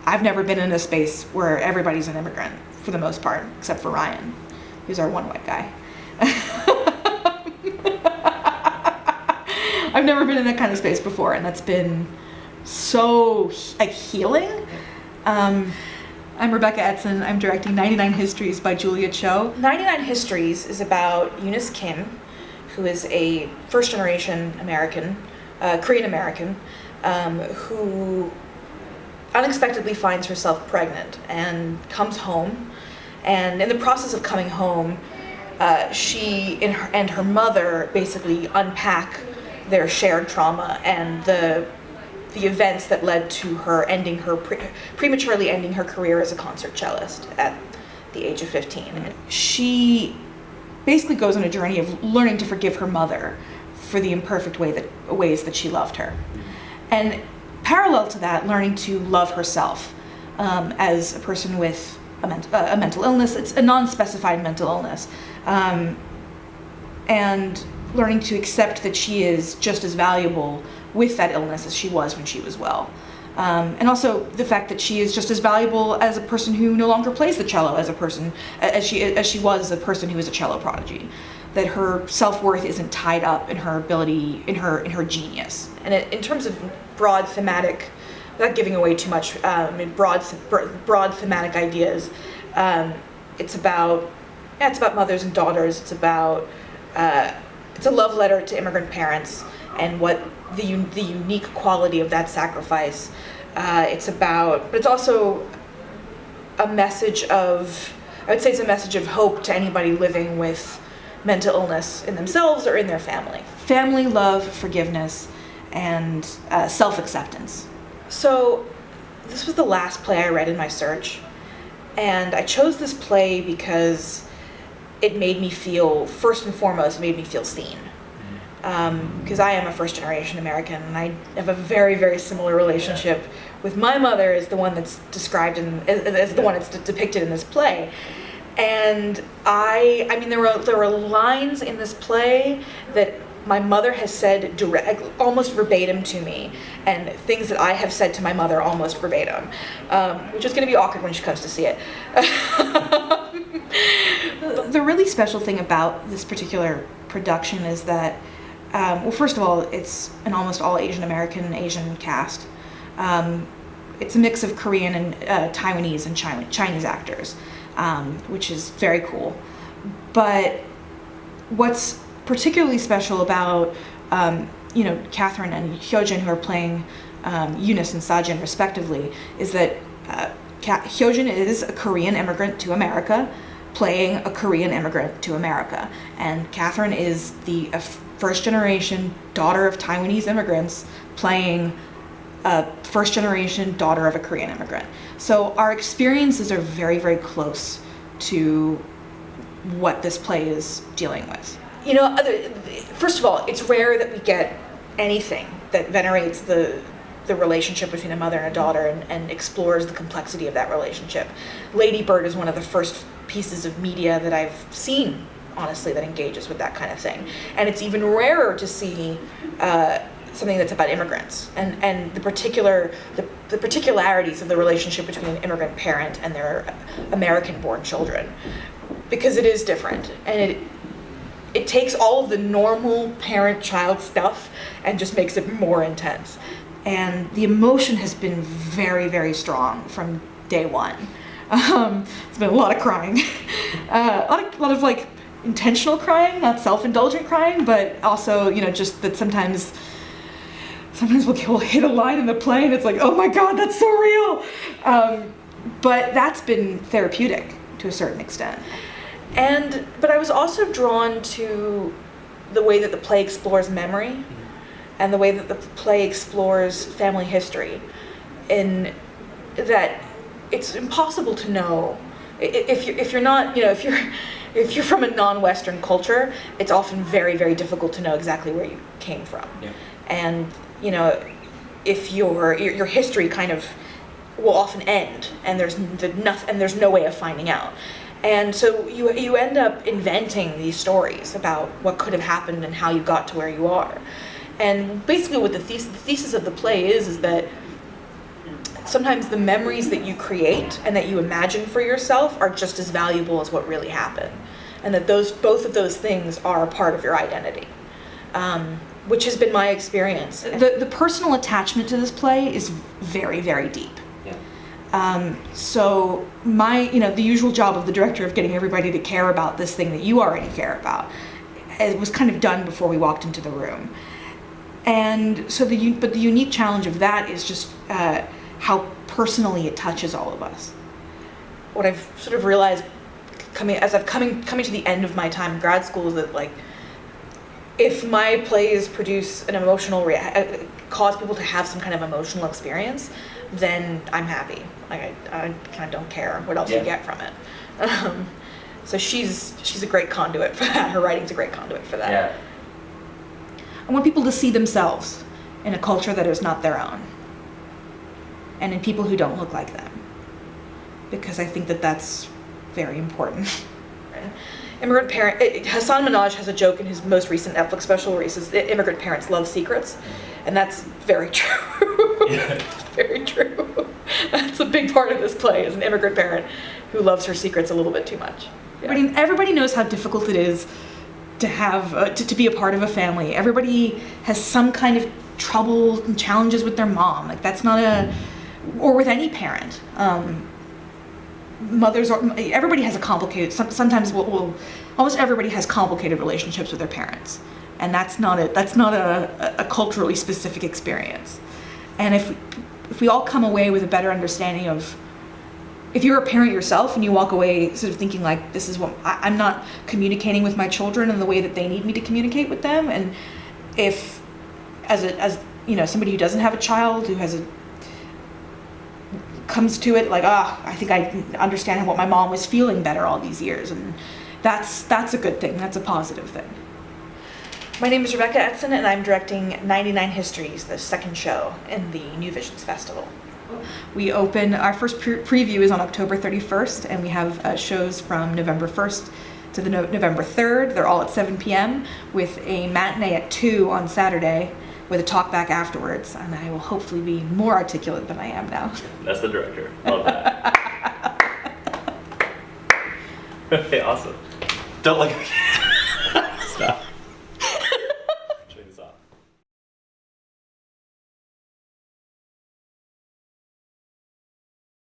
I've never been in a space where everybody's an immigrant, for the most part, except for Ryan, who's our one white guy. I've never been in that kind of space before, and that's been so healing. I'm Rebecca Etzine. I'm directing 99 Histories by Julia Cho. 99 Histories is about Eunice Kim, who is a first-generation American, Korean American, who unexpectedly finds herself pregnant and comes home. And in the process of coming home, she and her mother basically unpack their shared trauma and the events that led to her prematurely ending her career as a concert cellist at the age of 15. She basically goes on a journey of learning to forgive her mother for the imperfect ways that she loved her. And parallel to that, learning to love herself as a person with a mental illness. It's a non-specified mental illness. And learning to accept that she is just as valuable with that illness as she was when she was well. And also the fact that she is just as valuable as a person who no longer plays the cello as she was a person who is a cello prodigy. That her self-worth isn't tied up in her ability, in her genius. And in terms of broad thematic, without giving away too much, broad thematic ideas, it's about mothers and daughters. It's about it's a love letter to immigrant parents and what the unique quality of that sacrifice. But it's also a message of, I would say it's a message of hope to anybody living with mental illness in themselves or in their family. Family, love, forgiveness, and self-acceptance. So this was the last play I read in my search, and I chose this play because it made me feel, first and foremost, it made me feel seen. Because I am a first-generation American, and I have a very, very similar relationship with my mother as the one that's described as the one that's depicted in this play. And I mean, there were lines in this play that my mother has said almost verbatim to me, and things that I have said to my mother almost verbatim, which is going to be awkward when she comes to see it. The really special thing about this particular production is that, well, first of all, it's an almost all Asian cast. It's a mix of Korean and Taiwanese and Chinese actors, which is very cool. But what's particularly special about Catherine and Hyojin, who are playing Eunice and Sajin respectively, is that Hyojin is a Korean immigrant to America playing a Korean immigrant to America, and Catherine is the first-generation daughter of Taiwanese immigrants playing a first-generation daughter of a Korean immigrant. So our experiences are very, very close to what this play is dealing with. First of all, it's rare that we get anything that venerates the relationship between a mother and a daughter and explores the complexity of that relationship. Lady Bird is one of the first pieces of media that I've seen, honestly, that engages with that kind of thing. And it's even rarer to see something that's about immigrants and the particularities of the relationship between an immigrant parent and their American-born children, because it is different, and it takes all of the normal parent-child stuff and just makes it more intense. And the emotion has been very, very strong from day one. It's been a lot of crying, a lot of like intentional crying, not self-indulgent crying, but also just that sometimes we'll hit a line in the play and it's like, oh my God, that's so real. But that's been therapeutic to a certain extent. But I was also drawn to the way that the play explores memory and the way that the play explores family history, in that it's impossible to know if you're from a non-Western culture. It's often very, very difficult to know exactly where you came from. Yeah. And if your history kind of will often end, and there's no way of finding out. And so you end up inventing these stories about what could have happened and how you got to where you are. And basically what the thesis of the play is that sometimes the memories that you create and that you imagine for yourself are just as valuable as what really happened, and that both of those things are a part of your identity, which has been my experience. The personal attachment to this play is very, very deep. So the usual job of the director of getting everybody to care about this thing that you already care about, it was kind of done before we walked into the room. And so but the unique challenge of that is just how personally it touches all of us. What I've sort of realized coming to the end of my time in grad school is that, like, if my plays produce an emotional cause people to have some kind of emotional experience, then I'm happy. Like, I kind of don't care what else you get from it. So she's a great conduit for that. Her writing's a great conduit for that. Yeah. I want people to see themselves in a culture that is not their own, and in people who don't look like them, because I think that that's very important. Immigrant parent Hassan Minhaj has a joke in his most recent Netflix special where he says immigrant parents love secrets, and that's very true. Yeah. Very true. That's a big part of this play, is an immigrant parent who loves her secrets a little bit too much. Yeah. Everybody knows how difficult it is to have to be a part of a family. Everybody has some kind of trouble and challenges with their mom. Like, that's not or with any parent. Everybody has a complicated. Sometimes almost everybody has complicated relationships with their parents, and that's not a culturally specific experience. And if we all come away with a better understanding of, if you're a parent yourself and you walk away sort of thinking, like, this is what I'm not communicating with my children in the way that they need me to communicate with them, and if as somebody who doesn't have a child, who comes to it like, I think I understand what my mom was feeling better all these years, and that's a good thing. That's a positive thing. My name is Rebecca Etzine, and I'm directing 99 Histories, the second show in the New Visions Festival. We open, our first preview is on October 31st, and we have shows from November 1st to the November 3rd. They're all at 7 p.m. with a matinee at 2 on Saturday, with a talk back afterwards, and I will hopefully be more articulate than I am now. That's the director. Love that. Okay, awesome. Don't look.